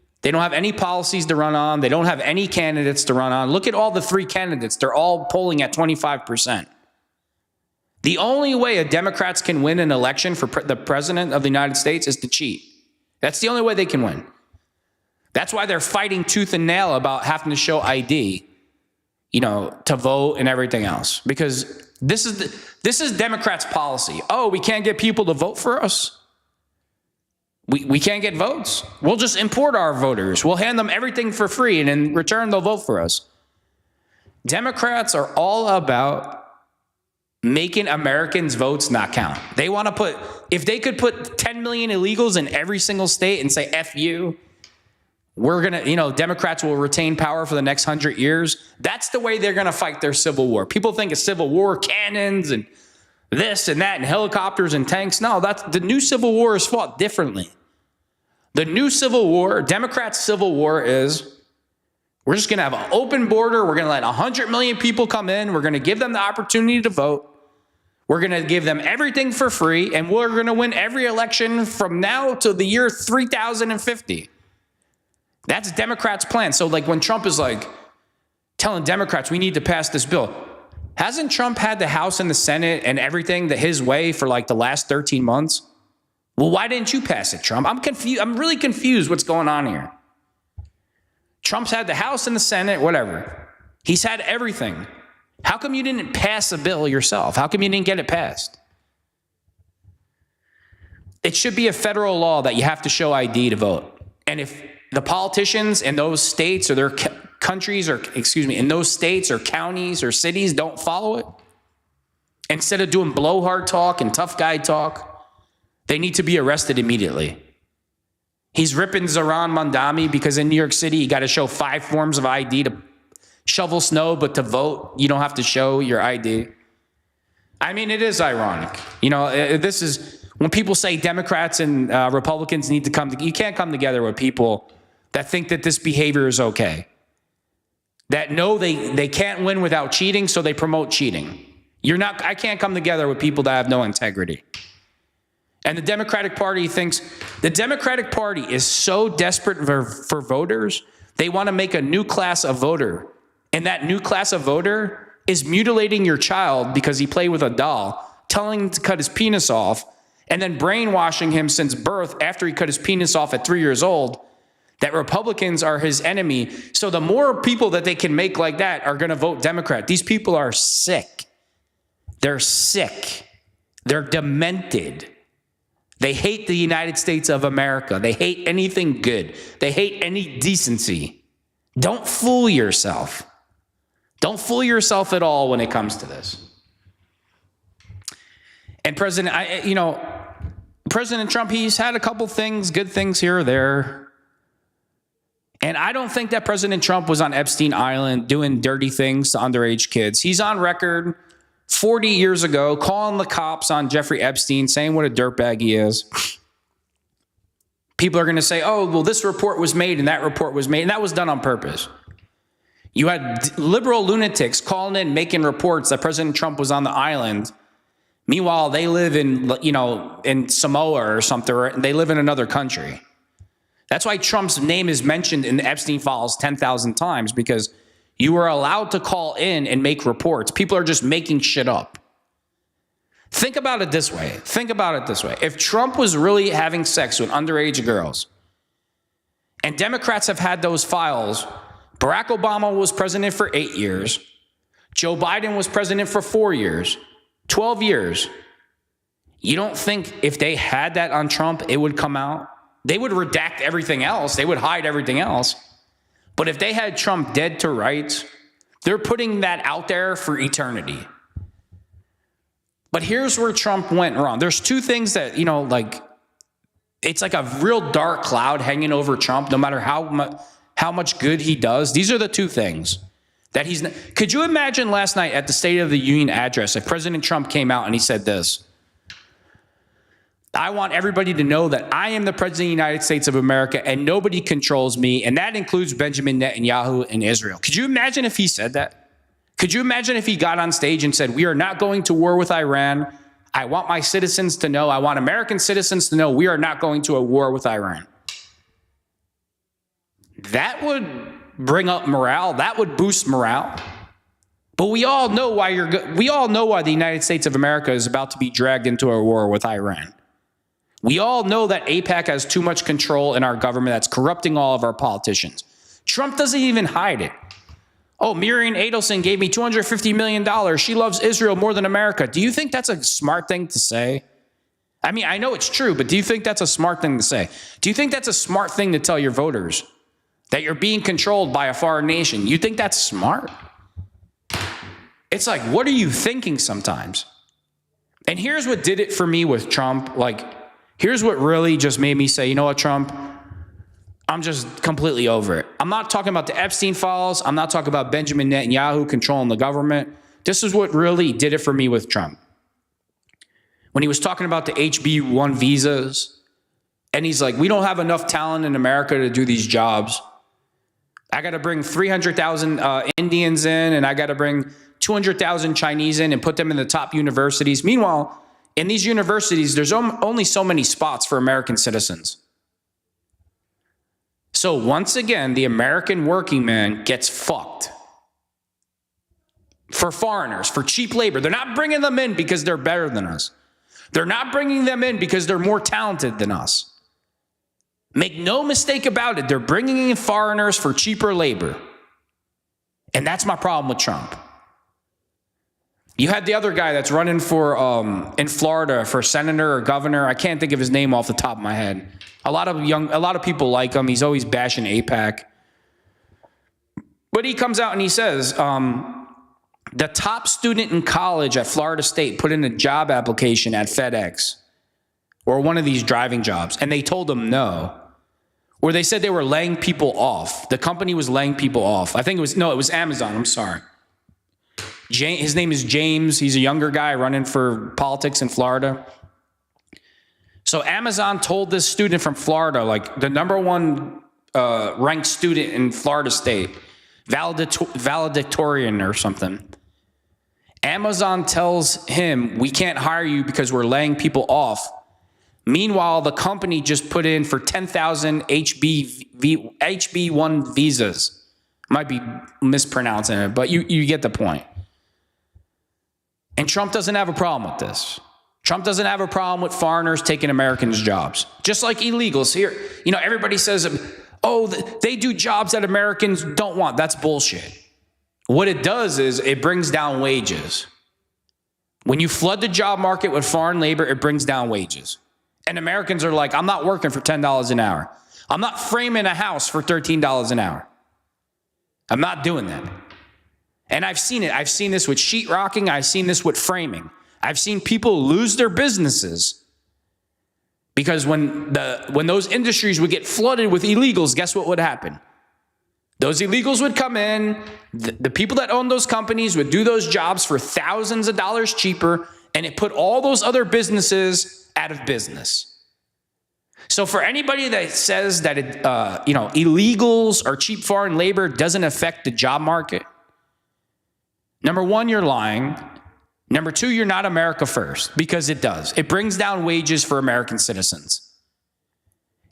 policies to run on. They don't have any candidates to run on. Look at all the 3 candidates. They're all polling at 25%. The only way a Democrats can win an election for the president of the United States is to cheat. That's the only way they can win. That's why they're fighting tooth and nail about having to show ID, to vote and everything else. Because this is Democrats' policy. Oh, we can't get people to vote for us. We can't get votes. We'll just import our voters. We'll hand them everything for free, and in return, they'll vote for us. Democrats are all about making Americans' votes not count. They want to if they could put 10 million illegals in every single state and say, F you, we're going to, Democrats will retain power for the next 100 years. That's the way they're going to fight their civil war. People think a civil war, cannons and this and that and helicopters and tanks. No, the new civil war is fought differently. The new civil war, Democrats' civil war is, we're just going to have an open border. We're going to let 100 million people come in. We're going to give them the opportunity to vote. We're going to give them everything for free, and we're going to win every election from now to the year 3050. That's Democrats' plan. So when Trump is telling Democrats, we need to pass this bill. Hasn't Trump had the House and the Senate and everything his way for the last 13 months? Well, why didn't you pass it, Trump? I'm confused. I'm really confused what's going on here. Trump's had the House and the Senate, whatever. He's had everything. How come you didn't pass a bill yourself? How come you didn't get it passed? It should be a federal law that you have to show ID to vote. And if the politicians in those states or their countries in those states or counties or cities don't follow it, instead of doing blowhard talk and tough guy talk, they need to be arrested immediately. He's ripping Zohran Mamdani because in New York City, you got to show 5 forms of ID to shovel snow, but to vote, you don't have to show your ID. I mean, it is ironic. This is when people say Democrats and Republicans need to come together. You can't come together with people that think that this behavior is okay. That know they can't win without cheating, so they promote cheating. I can't come together with people that have no integrity. And the Democratic Party is so desperate for voters, they want to make a new class of voter. And that new class of voter is mutilating your child because he played with a doll, telling him to cut his penis off, and then brainwashing him since birth after he cut his penis off at 3 years old, that Republicans are his enemy. So the more people that they can make like that are going to vote Democrat. These people are sick. They're sick. They're demented. They hate the United States of America. They hate anything good. They hate any decency. Don't fool yourself. Don't fool yourself at all when it comes to this. And President Trump, he's had a couple things, good things here or there. And I don't think that President Trump was on Epstein Island doing dirty things to underage kids. He's on record 40 years ago calling the cops on Jeffrey Epstein, saying what a dirtbag he is. People are going to say, oh, well, this report was made and that report was made, and that was done on purpose. You had liberal lunatics calling in, making reports that President Trump was on the island. Meanwhile, they live in Samoa or something, or they live in another country. That's why Trump's name is mentioned in the Epstein files 10,000 times, because you were allowed to call in and make reports. People are just making shit up. Think about it this way. If Trump was really having sex with underage girls, and Democrats have had those files, Barack Obama was president for 8 years. Joe Biden was president for 4 years, 12 years. You don't think if they had that on Trump, it would come out? They would redact everything else. They would hide everything else. But if they had Trump dead to rights, they're putting that out there for eternity. But here's where Trump went wrong. There's two things that, it's like a real dark cloud hanging over Trump, no matter how much good he does. These are the two things that he's... Could you imagine last night at the State of the Union address if President Trump came out and he said this? I want everybody to know that I am the president of the United States of America and nobody controls me, and that includes Benjamin Netanyahu in Israel. Could you imagine if he said that? Could you imagine if he got on stage and said, we are not going to war with Iran. I want my citizens to know, I want American citizens to know we are not going to a war with Iran. That would bring up morale. That would boost morale. But we all know why the United States of America is about to be dragged into a war with Iran. We all know that AIPAC has too much control in our government that's corrupting all of our politicians. Trump doesn't even hide it. Oh, Miriam Adelson gave me $250 million. She loves Israel more than America. Do you think that's a smart thing to say? I mean, I know it's true, but do you think that's a smart thing to say? Do you think that's a smart thing to tell your voters? That you're being controlled by a foreign nation? You think that's smart? It's like, what are you thinking sometimes? And here's what did it for me with Trump. Like, here's what really just made me say, you know what, Trump? I'm just completely over it. I'm not talking about the Epstein files. I'm not talking about Benjamin Netanyahu controlling the government. This is what really did it for me with Trump. When he was talking about the HB1 visas, and he's like, we don't have enough talent in America to do these jobs. I got to bring 300,000 Indians in, and I got to bring 200,000 Chinese in and put them in the top universities. Meanwhile, in these universities, there's only so many spots for American citizens. So once again, the American working man gets fucked. For foreigners, for cheap labor. They're not bringing them in because they're better than us. They're not bringing them in because they're more talented than us. Make no mistake about it. They're bringing in foreigners for cheaper labor. And that's my problem with Trump. You had the other guy that's running for in Florida for senator or governor. I can't think of his name off the top of my head. A lot of people like him. He's always bashing AIPAC. But he comes out and he says, the top student in college at Florida State put in a job application at FedEx or one of these driving jobs, and they told him no. Or they said they were laying people off. The company was laying people off. I think it was Amazon. I'm sorry. His name is James. He's a younger guy running for politics in Florida. So Amazon told this student from Florida, like the #1 ranked student in Florida State, valedictorian or something. Amazon tells him, we can't hire you because we're laying people off. Meanwhile, the company just put in for 10,000 HB1 visas. Might be mispronouncing it, but you get the point. And Trump doesn't have a problem with this. Trump doesn't have a problem with foreigners taking Americans' jobs. Just like illegals here. You know, everybody says, oh, they do jobs that Americans don't want. That's bullshit. What it does is it brings down wages. When you flood the job market with foreign labor, it brings down wages. And Americans are like, I'm not working for $10 an hour. I'm not framing a house for $13 an hour. I'm not doing that. And I've seen it. I've seen this with sheetrocking. I've seen this with framing. I've seen people lose their businesses because when those industries would get flooded with illegals, guess what would happen? Those illegals would come in. The people that own those companies would do those jobs for thousands of dollars cheaper, and it put all those other businesses out of business. So for anybody that says that illegals or cheap foreign labor doesn't affect the job market, number one, you're lying. Number two, you're not America first, because it does. It brings down wages for American citizens.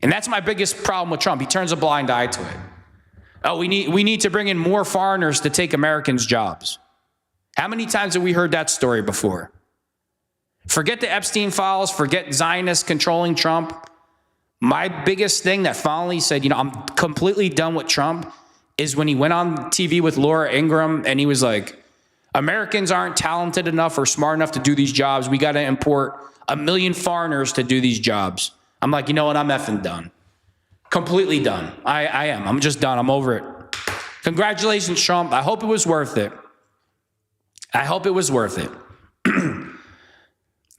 And that's my biggest problem with Trump. He turns a blind eye to it. Oh, we need to bring in more foreigners to take Americans' jobs. How many times have we heard that story before? Forget the Epstein files, forget Zionists controlling Trump. My biggest thing that finally said, I'm completely done with Trump is when he went on TV with Laura Ingraham and he was like, Americans aren't talented enough or smart enough to do these jobs. We got to import 1 million foreigners to do these jobs. I'm like, you know what? I'm effing done. Completely done. I am. I'm just done. I'm over it. Congratulations, Trump. I hope it was worth it. I hope it was worth it.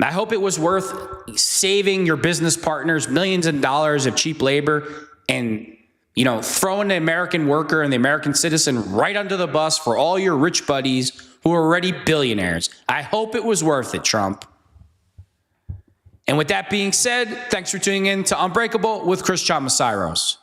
I hope it was worth saving your business partners millions of dollars of cheap labor and, throwing the American worker and the American citizen right under the bus for all your rich buddies who are already billionaires. I hope it was worth it, Trump. And with that being said, thanks for tuning in to Unbreakable with Chris Chamasiros.